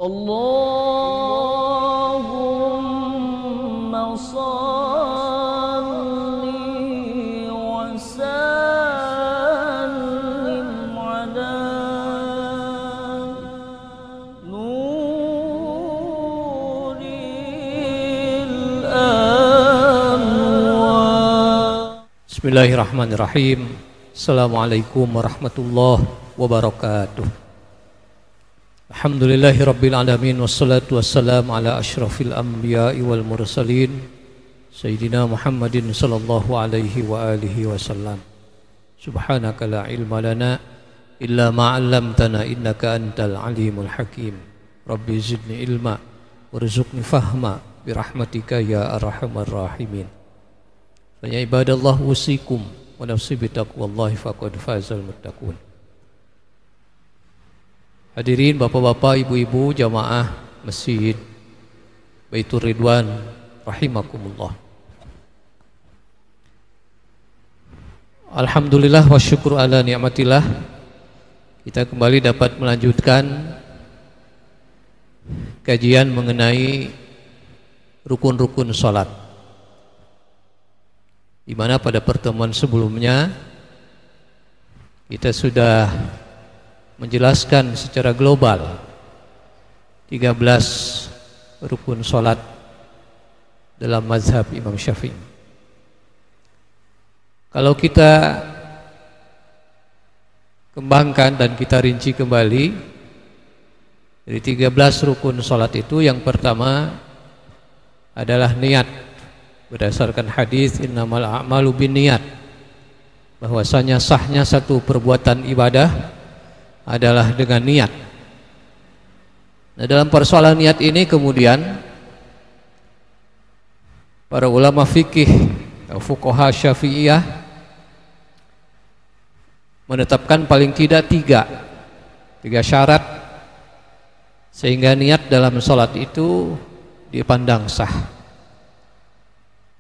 Allahumma salli wa sallim ala nuril anwar. Bismillahirrahmanirrahim. Assalamualaikum warahmatullahi wabarakatuh. Alhamdulillahi rabbil alamin, wassalatu wassalamu ala asyrafil anbiya'i wal mursalin Sayyidina Muhammadin sallallahu alaihi wa alihi wasallam. Subhanaka la ilma lana illa ma'allamtana innaka antal alimul hakim. Rabbi zidni ilma warzuqni fahma birahmatika ya arhamar rahimin. Ya ibadallah, usikum wa nafsi bitaqwallahi faqad fazal muttaqun. Hadirin bapak-bapak, ibu-ibu, jamaah Masjid Baitur Ridwan rahimakumullah. Alhamdulillah wa syukur ala ni'matillah. Kita kembali dapat melanjutkan kajian mengenai rukun-rukun salat, di mana pada pertemuan sebelumnya kita sudah menjelaskan secara global 13 rukun salat dalam mazhab Imam Syafi'i. Kalau kita kembangkan dan kita rinci kembali, dari 13 rukun salat itu, yang pertama adalah niat, berdasarkan hadis innamal a'malu binniyat, bahwasanya sahnya satu perbuatan ibadah adalah dengan niat. Nah, dalam persoalan niat ini kemudian para ulama fikih, fuqaha Syafi'iyah menetapkan paling tidak tiga syarat sehingga niat dalam sholat itu dipandang sah.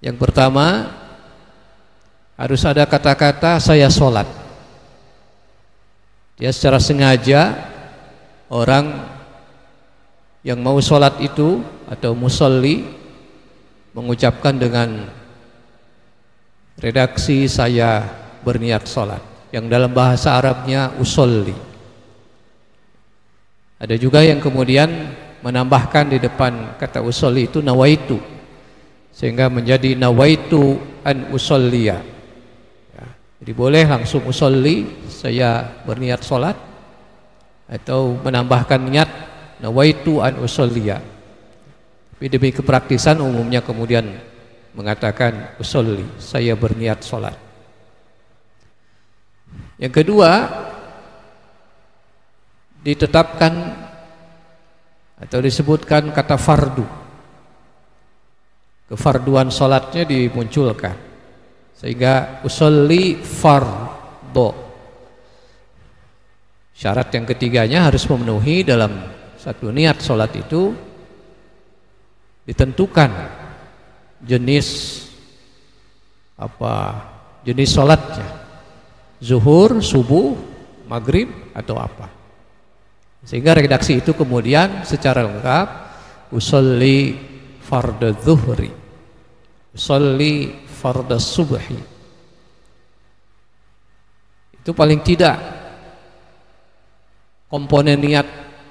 Yang pertama, harus ada kata-kata saya sholat. Dia secara sengaja, orang yang mau sholat itu atau musolli mengucapkan dengan redaksi saya berniat sholat, yang dalam bahasa Arabnya usolli. Ada juga yang kemudian menambahkan di depan kata usolli itu nawaitu, sehingga menjadi nawaitu an usolliya. Jadi boleh langsung usolli, saya berniat sholat, atau menambahkan niat nawaitu an usolliya. Tapi demi kepraktisan umumnya kemudian mengatakan usolli, saya berniat sholat. Yang kedua, ditetapkan atau disebutkan kata fardu. Kefarduan sholatnya dimunculkan, sehingga usolli fardho. Syarat yang ketiganya harus memenuhi dalam satu niat sholat itu, ditentukan jenis jenis sholatnya, zuhur, subuh, maghrib atau apa. Sehingga redaksi itu kemudian secara lengkap usolli fardhu zuhri, usolli fardhu subhi. Itu paling tidak komponen niat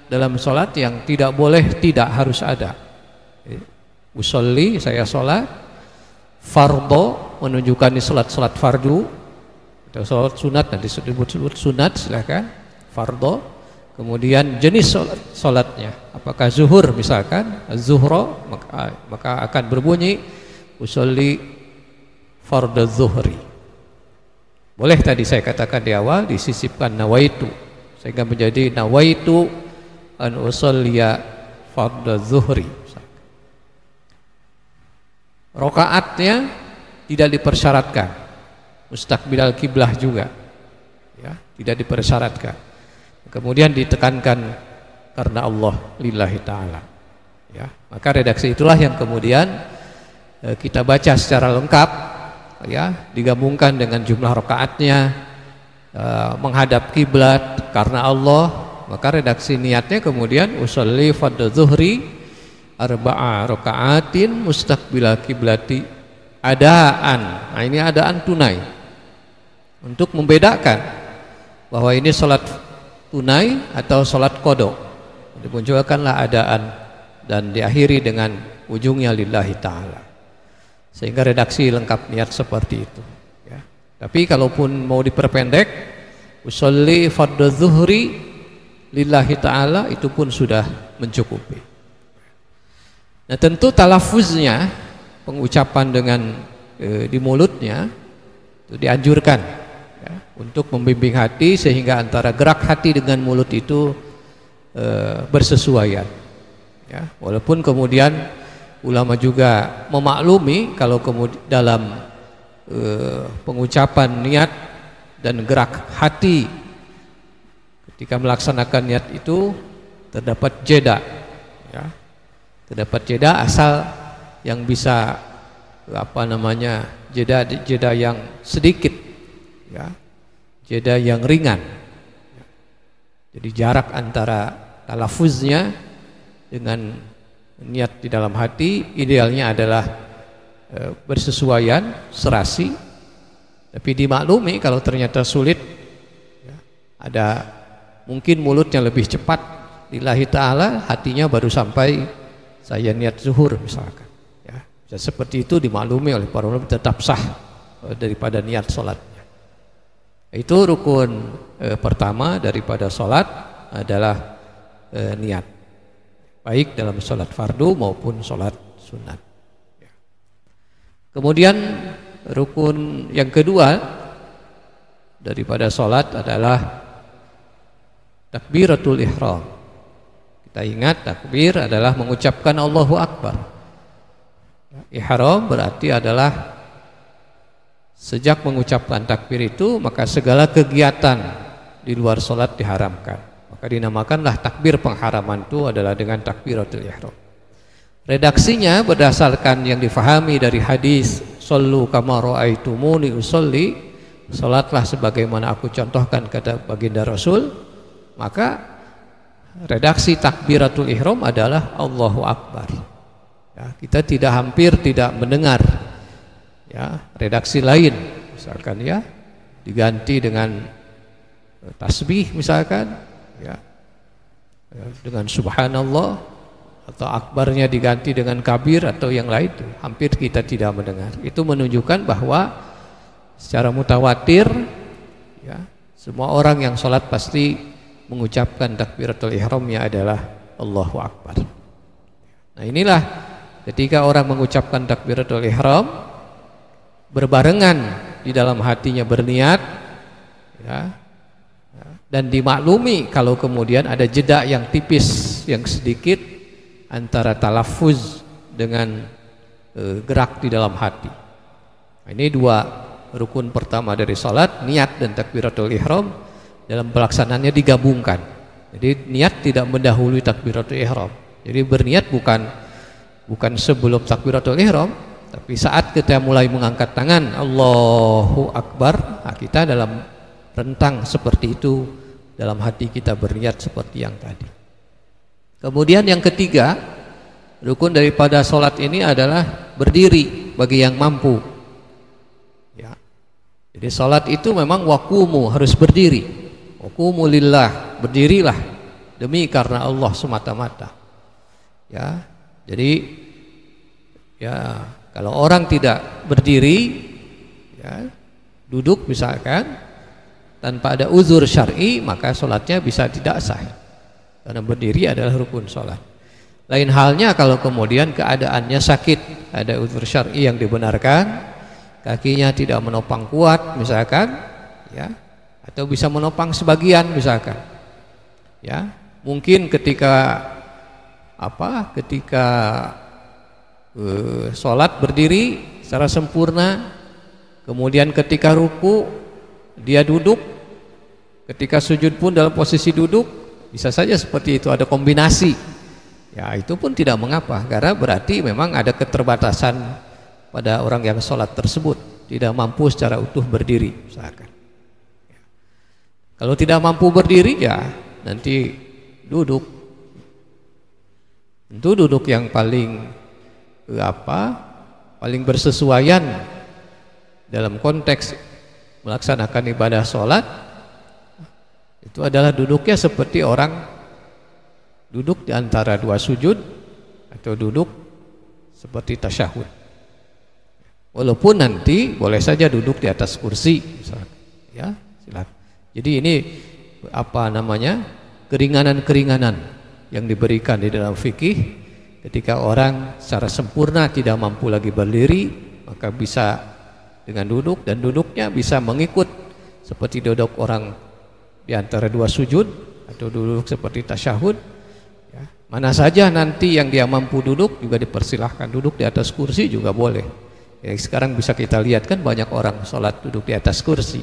dalam sholat yang tidak boleh tidak harus ada. Usolli, saya sholat. Fardhu menunjukkan di sholat fardu atau sholat sunat, nanti disebut sunat silahkan. Fardhu, kemudian jenis sholatnya, apakah zuhur misalkan zuhro, maka akan berbunyi usolli fardhu zuhri. Boleh tadi saya katakan di awal disisipkan nawaitu, sehingga menjadi nawaitu an usolliya fardhu zuhri. Rakaatnya tidak dipersyaratkan, mustaqbilal kiblah juga, ya, tidak dipersyaratkan. Kemudian ditekankan karena Allah lillahi ta'ala, ya. Maka redaksi itulah yang kemudian kita baca secara lengkap, ya, digabungkan dengan jumlah rakaatnya, menghadap kiblat karena Allah, maka redaksi niatnya kemudian usolli fardhu zuhri arba'a raka'atin mustaqbilal kiblati adaan. Nah, ini adaan tunai. Untuk membedakan bahwa ini sholat tunai atau sholat qada. Dimunculkanlah adaan dan diakhiri dengan ujungnya lillahi ta'ala. Sehingga redaksi lengkap niat seperti itu ya. Tapi kalaupun mau diperpendek usolli fardhu zuhri lillahi ta'ala, itu pun sudah mencukupi. Nah, tentu talafuznya, pengucapan dengan di mulutnya itu dianjurkan ya, untuk membimbing hati sehingga antara gerak hati dengan mulut itu bersesuaian ya. Walaupun kemudian ulama juga memaklumi kalau kemudian dalam pengucapan niat dan gerak hati ketika melaksanakan niat itu terdapat jeda ya. Terdapat jeda asal yang bisa jeda yang sedikit ya, jeda yang ringan. Jadi jarak antara talafuznya dengan niat di dalam hati idealnya adalah bersesuaian, serasi. Tapi dimaklumi kalau ternyata sulit ya, ada mungkin mulutnya lebih cepat lillahi ta'ala, hatinya baru sampai saya niat zuhur misalkan ya. Bisa seperti itu dimaklumi oleh para ulama, tetap sah daripada niat sholatnya. Itu rukun pertama daripada sholat adalah niat, baik dalam sholat fardu maupun sholat sunat ya. Kemudian rukun yang kedua daripada sholat adalah takbiratul ihram. Kita ingat takbir adalah mengucapkan Allahu Akbar. Ihram berarti adalah sejak mengucapkan takbir itu maka segala kegiatan di luar sholat diharamkan. Maka dinamakanlah takbir pengharaman itu adalah dengan takbiratul ihram. Redaksinya berdasarkan yang difahami dari hadis shollu kama ra'aitumuni usolli, salatlah sebagaimana aku contohkan kata baginda Rasul. Maka redaksi takbiratul ihram adalah Allahu Akbar ya, kita hampir tidak mendengar ya redaksi lain, misalkan ya diganti dengan tasbih misalkan ya, dengan subhanallah, atau akbarnya diganti dengan kabir atau yang lain, itu hampir kita tidak mendengar. Itu menunjukkan bahwa secara mutawatir ya, semua orang yang sholat pasti mengucapkan takbiratul ihramnya adalah Allahu Akbar. Nah, inilah ketika orang mengucapkan takbiratul ihram berbarengan di dalam hatinya berniat ya, dan dimaklumi kalau kemudian ada jeda yang tipis, yang sedikit antara talaffuz dengan gerak di dalam hati. Nah, ini dua rukun pertama dari salat, niat dan takbiratul ihram. Dalam pelaksanaannya digabungkan. Jadi niat tidak mendahului takbiratul ihram. Jadi berniat bukan sebelum takbiratul ihram, tapi saat kita mulai mengangkat tangan Allahu Akbar, nah kita dalam rentang seperti itu, dalam hati kita berniat seperti yang tadi. Kemudian yang ketiga, rukun daripada sholat ini adalah berdiri bagi yang mampu ya. Jadi sholat itu memang waqumu, harus berdiri. Waqumu lillah, berdirilah demi karena Allah semata-mata ya. Jadi ya, kalau orang tidak berdiri ya, duduk misalkan tanpa ada uzur syar'i, maka sholatnya bisa tidak sah, karena berdiri adalah rukun sholat. Lain halnya kalau kemudian keadaannya sakit, ada uzur syar'i yang dibenarkan, kakinya tidak menopang kuat misalkan ya, atau bisa menopang sebagian misalkan ya, mungkin ketika sholat berdiri secara sempurna, kemudian ketika ruku dia duduk, ketika sujud pun dalam posisi duduk, bisa saja seperti itu, ada kombinasi ya, itu pun tidak mengapa, karena berarti memang ada keterbatasan pada orang yang sholat tersebut, tidak mampu secara utuh berdiri misalkan. Kalau tidak mampu berdiri ya nanti duduk. Tentu duduk yang paling paling bersesuaian dalam konteks melaksanakan ibadah sholat itu adalah duduknya seperti orang duduk di antara dua sujud atau duduk seperti tasyahud. Walaupun nanti boleh saja duduk di atas kursi misalnya. Ya, silakan. Jadi ini keringanan-keringanan yang diberikan di dalam fikih ketika orang secara sempurna tidak mampu lagi berdiri, maka bisa dengan duduk, dan duduknya bisa mengikut seperti duduk orang di antara dua sujud atau duduk seperti tasyahud. Ya, mana saja nanti yang dia mampu duduk juga dipersilahkan, duduk di atas kursi juga boleh. Ya, sekarang bisa kita lihat kan banyak orang sholat duduk di atas kursi,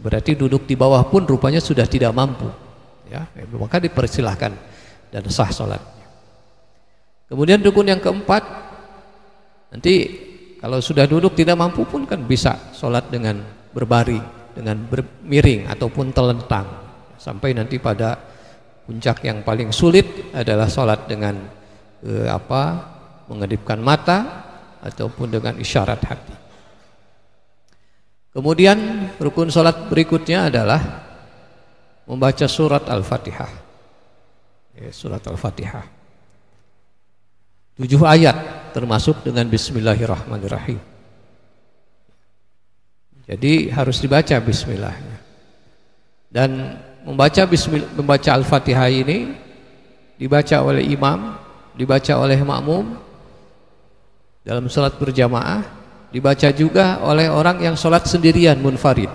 berarti duduk di bawah pun rupanya sudah tidak mampu. Ya, maka dipersilahkan dan sah sholatnya. Kemudian rukun yang keempat, nanti kalau sudah duduk tidak mampu pun kan bisa sholat dengan berbaring, dengan miring ataupun telentang, sampai nanti pada puncak yang paling sulit adalah sholat dengan mengedipkan mata ataupun dengan isyarat hati. Kemudian rukun sholat berikutnya adalah membaca surat Al-Fatihah. Surat Al-Fatihah 7 ayat termasuk dengan Bismillahirrahmanirrahim. Jadi harus dibaca Bismillahnya. Dan membaca Al-Fatihah ini dibaca oleh imam, dibaca oleh makmum dalam sholat berjamaah, dibaca juga oleh orang yang sholat sendirian munfarid,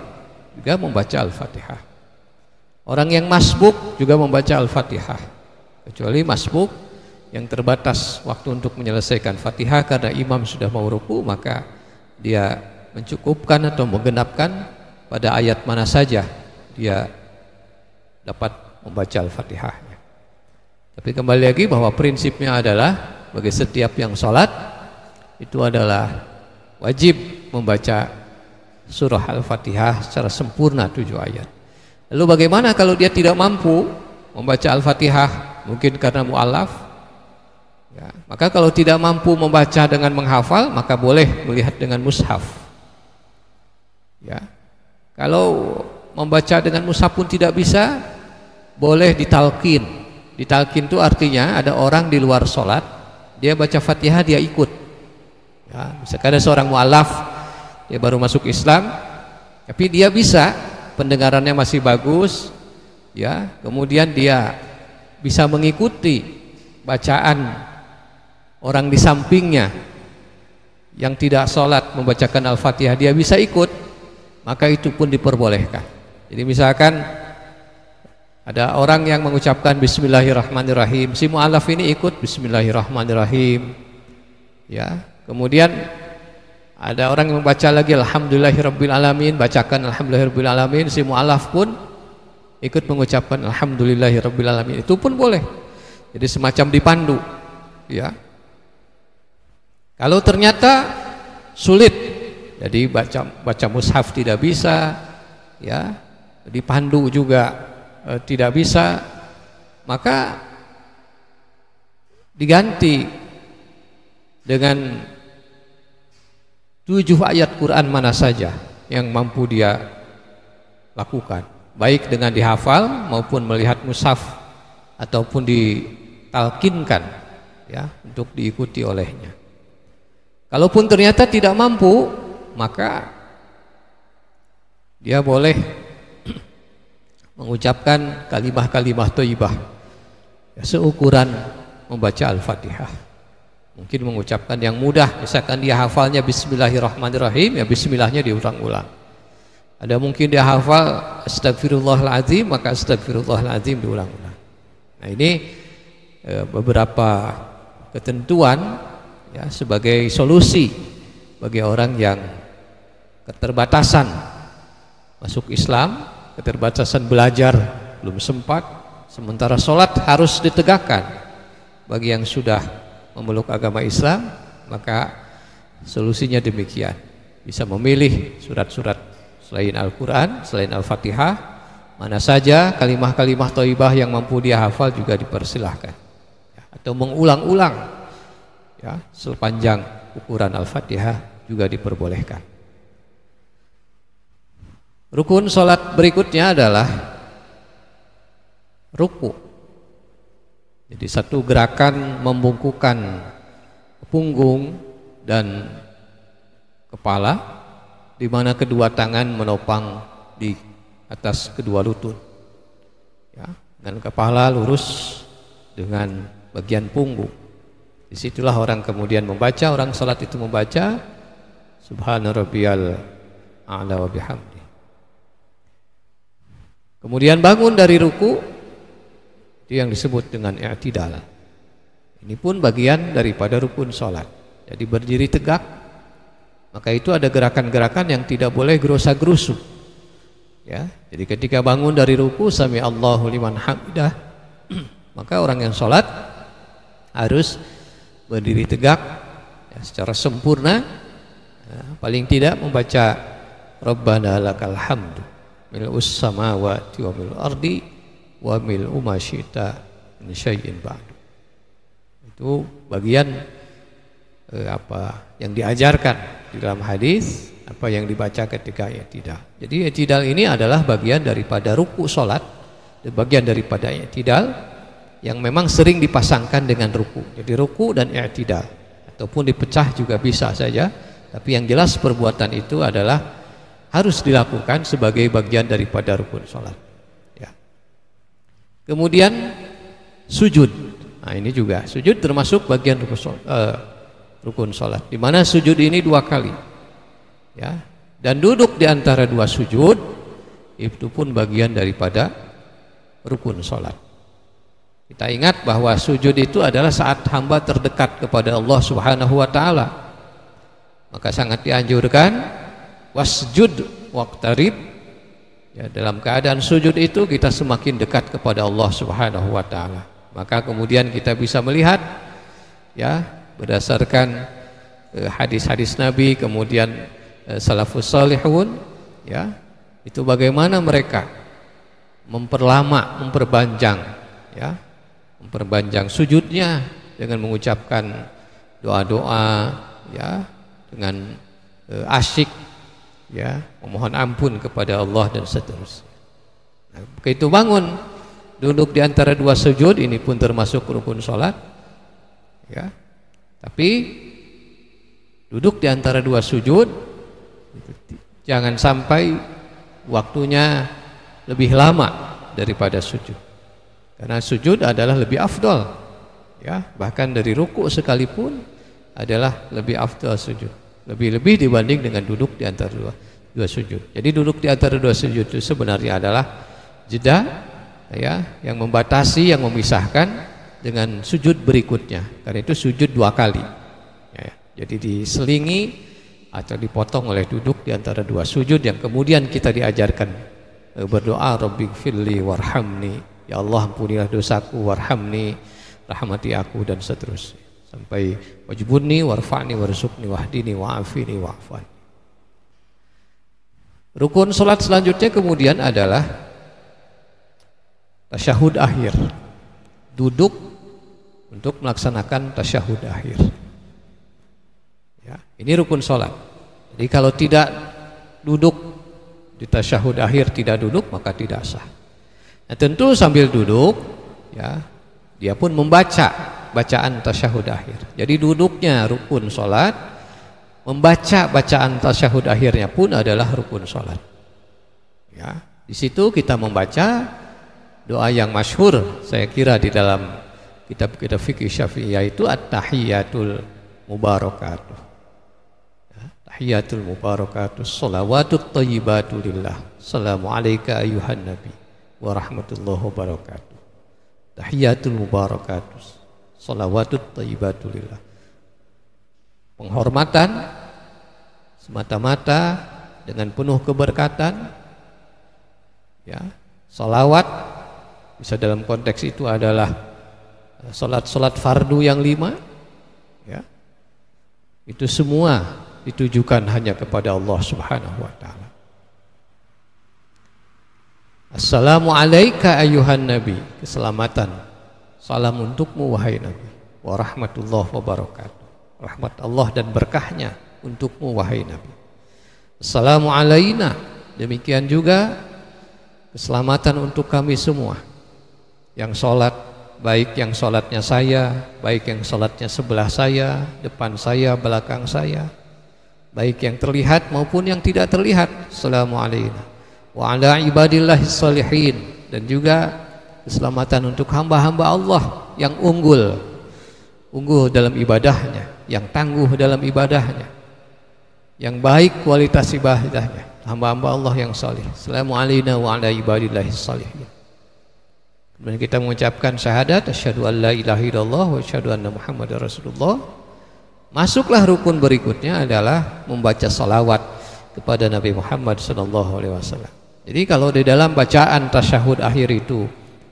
juga membaca Al-Fatihah. Orang yang masbuk juga membaca Al-Fatihah, kecuali masbuk yang terbatas waktu untuk menyelesaikan Fatihah karena imam sudah mau ruku, maka dia mencukupkan atau menggenapkan pada ayat mana saja dia dapat membaca Al-Fatihahnya. Tapi kembali lagi bahwa prinsipnya adalah bagi setiap yang sholat itu adalah wajib membaca surah Al-Fatihah secara sempurna 7 ayat. Lalu bagaimana kalau dia tidak mampu membaca Al-Fatihah, mungkin karena mu'alaf? Ya, maka kalau tidak mampu membaca dengan menghafal, maka boleh melihat dengan mushaf. Ya, kalau membaca dengan mushaf pun tidak bisa, boleh ditalkin. Ditalkin itu artinya ada orang di luar sholat, dia baca Fatihah, dia ikut. Ya, misalkan ada seorang mu'alaf, dia baru masuk Islam, tapi dia bisa, pendengarannya masih bagus, ya, kemudian dia bisa mengikuti bacaan orang di sampingnya yang tidak sholat membacakan Al-Fatihah, dia bisa ikut, maka itu pun diperbolehkan. Jadi misalkan ada orang yang mengucapkan Bismillahirrahmanirrahim, si mu'alaf ini ikut Bismillahirrahmanirrahim, ya. Kemudian ada orang yang membaca lagi Alhamdulillahirrabbilalamin, bacakan Alhamdulillahirrabbilalamin, si mu'alaf pun ikut mengucapkan Alhamdulillahirrabbilalamin, itu pun boleh. Jadi semacam dipandu, ya. Kalau ternyata sulit, jadi baca mushaf tidak bisa, ya, dipandu juga tidak bisa, maka diganti dengan 7 ayat Quran mana saja yang mampu dia lakukan, baik dengan dihafal maupun melihat mushaf ataupun ditalkinkan, ya, untuk diikuti olehnya. Kalaupun ternyata tidak mampu, maka dia boleh mengucapkan kalimah-kalimah thayyibah, ya, seukuran membaca Al-Fatihah. Mungkin mengucapkan yang mudah, misalkan dia hafalnya Bismillahirrahmanirrahim, ya bismillahnya diulang-ulang. Ada mungkin dia hafal Astagfirullahaladzim, maka Astagfirullahaladzim diulang-ulang. Nah, ini beberapa ketentuan, ya, sebagai solusi bagi orang yang keterbatasan masuk Islam, keterbatasan belajar belum sempat, sementara sholat harus ditegakkan. Bagi yang sudah memeluk agama Islam, maka solusinya demikian, bisa memilih surat-surat selain Al-Quran, selain Al-Fatihah, mana saja kalimah-kalimah thayyibah yang mampu dia hafal juga dipersilahkan, ya, atau mengulang-ulang, ya, sepanjang ukuran Al-Fatihah juga diperbolehkan. Rukun sholat berikutnya adalah ruku. Jadi satu gerakan membungkukkan punggung dan kepala, di mana kedua tangan menopang di atas kedua lutut, ya, dan kepala lurus dengan bagian punggung. Disitulah orang kemudian membaca, orang sholat itu membaca Subhana rabbiyal a'la wa bihamdi. Kemudian bangun dari ruku, itu yang disebut dengan i'tidal. Ini pun bagian daripada rukun sholat. Jadi berdiri tegak, maka itu ada gerakan-gerakan yang tidak boleh gerosa-gerusu, ya. Jadi ketika bangun dari ruku, sami Allahu liman hamidah, maka orang yang sholat harus berdiri tegak, ya, secara sempurna, ya, paling tidak membaca Rabbana lakal hamdu mil'us samawati wa mil'ul ardi wa mil'u ma syi'ta min syai'in ba'du. Itu bagian apa yang diajarkan di dalam hadis, apa yang dibaca ketika i'tidal. Jadi i'tidal ini adalah bagian daripada ruku salat, bagian daripada i'tidal yang memang sering dipasangkan dengan ruku. Jadi ruku dan i'tidal, ataupun dipecah juga bisa saja, tapi yang jelas perbuatan itu adalah harus dilakukan sebagai bagian daripada rukun sholat, ya. Kemudian sujud. Nah, ini juga sujud termasuk bagian rukun sholat, di mana sujud ini 2 kali, ya. Dan duduk di antara 2 sujud itu pun bagian daripada rukun sholat. Kita ingat bahwa sujud itu adalah saat hamba terdekat kepada Allah Subhanahu wa ta'ala, maka sangat dianjurkan wasjud waqtarib, ya, dalam keadaan sujud itu kita semakin dekat kepada Allah Subhanahu wa ta'ala. Maka kemudian kita bisa melihat, ya, berdasarkan hadis-hadis Nabi, kemudian salafus salihun, ya, itu bagaimana mereka memperpanjang sujudnya dengan mengucapkan doa-doa, ya, dengan asyik, ya, memohon ampun kepada Allah dan seterusnya. Nah, begitu bangun duduk di antara 2 sujud, ini pun termasuk rukun sholat, ya. Tapi duduk di antara 2 sujud jangan sampai waktunya lebih lama daripada sujud, karena sujud adalah lebih afdal, ya, bahkan dari ruku sekalipun adalah lebih afdal sujud, lebih dibanding dengan duduk di antara dua sujud. Jadi duduk di antara 2 sujud itu sebenarnya adalah jeda, ya, yang membatasi, yang memisahkan dengan sujud berikutnya. Karena itu sujud 2 kali, ya. Jadi diselingi atau dipotong oleh duduk di antara 2 sujud yang kemudian kita diajarkan berdoa Rabbighfirli warhamni, ya Allah ampunilah dosaku, warhamni, rahmati aku, dan seterusnya sampai wajibuni warfa'ni warzuqni wahdini wa'afini wa'afan. Rukun salat selanjutnya kemudian adalah tasyahud akhir, duduk untuk melaksanakan tasyahud akhir, ya, ini rukun salat. Jadi kalau tidak duduk di tasyahud akhir, tidak duduk, maka tidak sah. Nah, tentu sambil duduk, ya, dia pun membaca bacaan tasyahud akhir. Jadi duduknya rukun sholat, membaca bacaan tasyahud akhirnya pun adalah rukun sholat, ya. Di situ kita membaca doa yang masyhur, saya kira di dalam kitab-kitab fikih Syafi'iyah, itu at-tahiyatul mubarakatuh, ya, tahiyatul mubarakatuh, sholawatut thayyibatu lillah, assalamu alayka ayyuhan nabi wa rahmatullahi wa barakatuh, tahiyatul mubarakatuh, sholawatut thayyibatu lillah. Penghormatan semata-mata dengan penuh keberkatan, ya. Sholawat bisa dalam konteks itu adalah sholat fardu yang 5, ya. Itu semua ditujukan hanya kepada Allah Subhanahu wa ta'ala. Assalamu alayka ayuhan nabi, keselamatan, salam untukmu wahai nabi, wa rahmatullah wa barakatuh, rahmat Allah dan berkahnya untukmu wahai nabi. Assalamu alayna, demikian juga keselamatan untuk kami semua yang sholat, baik yang sholatnya saya, baik yang sholatnya sebelah saya, depan saya, belakang saya, baik yang terlihat maupun yang tidak terlihat. Assalamu alayna wa ala ibadillahis salihin, dan juga keselamatan untuk hamba-hamba Allah yang unggul dalam ibadahnya, yang tangguh dalam ibadahnya, yang baik kualitas ibadahnya, hamba-hamba Allah yang salih. Assalamu alayna wa ala ibadillahis salihin. Kemudian kita mengucapkan syahadat asyhadu an la ilaha illallah wa asyhadu anna muhammadar rasulullah. Masuklah rukun berikutnya adalah membaca salawat kepada Nabi Muhammad SAW. Jadi kalau di dalam bacaan tasyahud akhir itu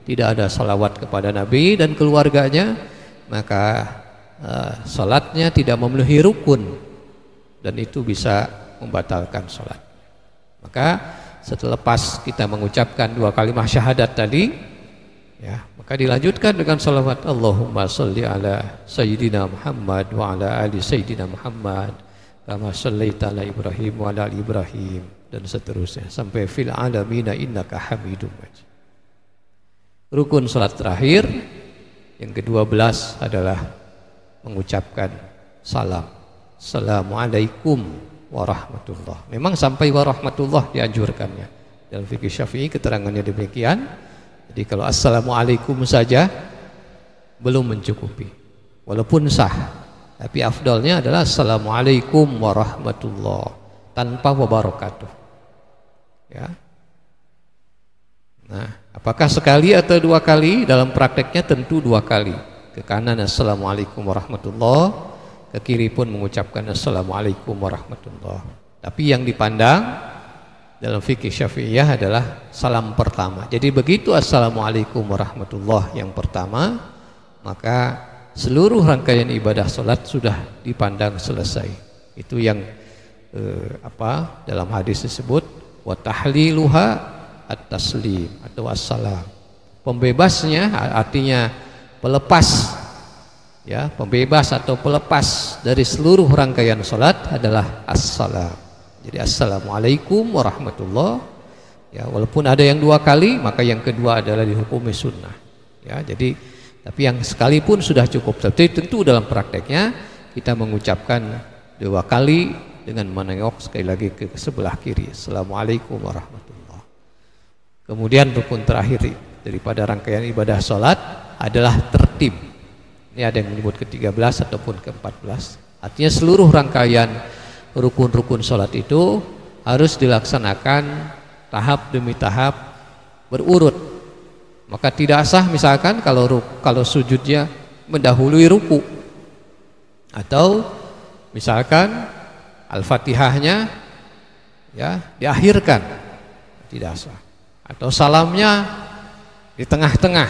tidak ada salawat kepada Nabi dan keluarganya, maka salatnya tidak memenuhi rukun dan itu bisa membatalkan salat. Maka setelah kita mengucapkan 2 kalimat syahadat tadi, ya, maka dilanjutkan dengan salawat Allahumma sholli ala sayyidina Muhammad wa ala ali sayyidina Muhammad kama shallaita ala Ibrahim wa ala ali Ibrahim, dan seterusnya sampai fil alamina innaka hamidum majid. Rukun salat terakhir yang ke-12 adalah mengucapkan salam. Assalamualaikum warahmatullah. Memang sampai warahmatullah dianjurkannya. Dalam fikih Syafi'i keterangannya demikian. Jadi kalau assalamualaikum saja belum mencukupi, walaupun sah, tapi afdalnya adalah assalamualaikum warahmatullah tanpa wabarakatuh. Ya. Nah, apakah sekali atau 2 kali? Dalam prakteknya tentu 2 kali. Ke kanan assalamualaikum warahmatullah, ke kiri pun mengucapkan assalamualaikum warahmatullah. Tapi yang dipandang dalam fikih Syafi'iyah adalah salam pertama. Jadi begitu assalamualaikum warahmatullah yang pertama, maka seluruh rangkaian ibadah salat sudah dipandang selesai. Itu yang dalam hadis disebut wa tahliluha at-taslim atau assalam. Pembebasnya artinya pelepas, ya, pembebas atau pelepas dari seluruh rangkaian salat adalah assalam. Jadi assalamualaikum warahmatullah, ya, walaupun ada yang 2 kali, maka yang kedua adalah dihukumi sunnah, ya. Jadi tapi yang sekalipun sudah cukup. Tapi tentu dalam prakteknya kita mengucapkan 2 kali dengan menengok sekali lagi ke sebelah kiri. Assalamualaikum warahmatullah. Kemudian rukun terakhir daripada rangkaian ibadah salat adalah tertib. Ini ada yang menyebut ke-13 ataupun ke-14. Artinya seluruh rangkaian rukun-rukun salat itu harus dilaksanakan tahap demi tahap berurut. Maka tidak sah misalkan kalau sujudnya mendahului ruku, atau misalkan Al-Fatihahnya, ya, diakhirkan, tidak sah. Atau salamnya di tengah-tengah,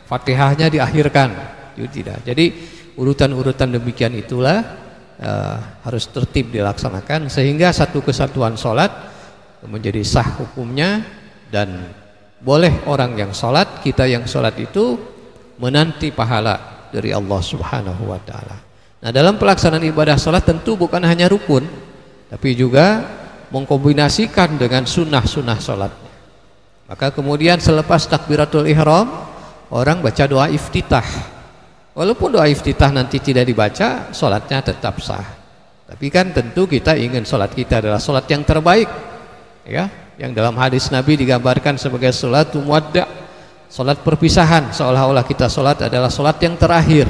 Fatihahnya diakhirkan, itu tidak. Jadi urutan-urutan demikian itulah harus tertib dilaksanakan sehingga satu kesatuan sholat menjadi sah hukumnya, dan boleh orang yang sholat, kita yang sholat itu menanti pahala dari Allah Subhanahu wa ta'ala. Nah, dalam pelaksanaan ibadah sholat tentu bukan hanya rukun, tapi juga mengkombinasikan dengan sunnah-sunnah sholatnya. Maka kemudian selepas takbiratul ihram, orang baca doa iftitah. Walaupun doa iftitah nanti tidak dibaca, sholatnya tetap sah. Tapi kan tentu kita ingin sholat kita adalah sholat yang terbaik, ya, yang dalam hadis Nabi digambarkan sebagai sholat muwadda', sholat perpisahan, seolah-olah kita sholat adalah sholat yang terakhir.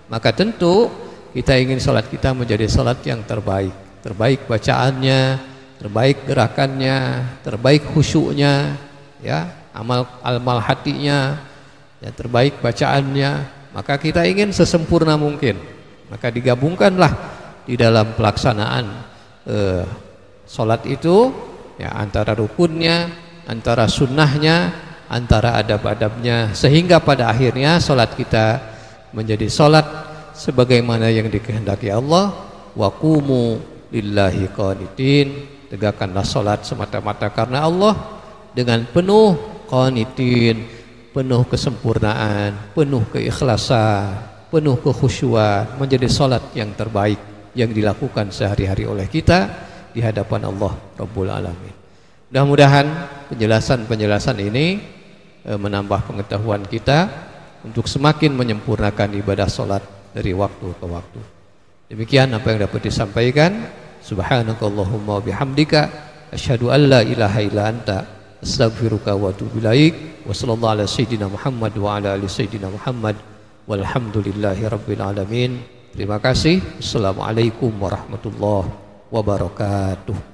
Maka tentu kita ingin sholat kita menjadi sholat yang terbaik, terbaik bacaannya, terbaik gerakannya, terbaik khusyuknya, ya, amal hatinya, ya, terbaik bacaannya. Maka kita ingin sesempurna mungkin. Maka digabungkanlah di dalam pelaksanaan sholat itu, ya, antara rukunnya, antara sunnahnya, antara adab-adabnya, sehingga pada akhirnya sholat kita menjadi sholat sebagaimana yang dikehendaki Allah. Wa qumu lillahi qanitin, tegakkanlah sholat semata-mata karena Allah dengan penuh qanitin, penuh kesempurnaan, penuh keikhlasan, penuh kekhusyuan, menjadi salat yang terbaik yang dilakukan sehari-hari oleh kita di hadapan Allah Rabbul Alamin. Mudah-mudahan penjelasan-penjelasan ini menambah pengetahuan kita untuk semakin menyempurnakan ibadah salat dari waktu ke waktu. Demikian apa yang dapat disampaikan. Subhanakallahumma bihamdika asyhadu an la ilaha illa anta astaghfiruka wa atubu ilaik. Wa sallallahu ala sayyidina Muhammad wa ala ali sayyidina Muhammad walhamdulillahi rabbil alamin. Terima kasih. Assalamualaikum warahmatullahi wabarakatuh.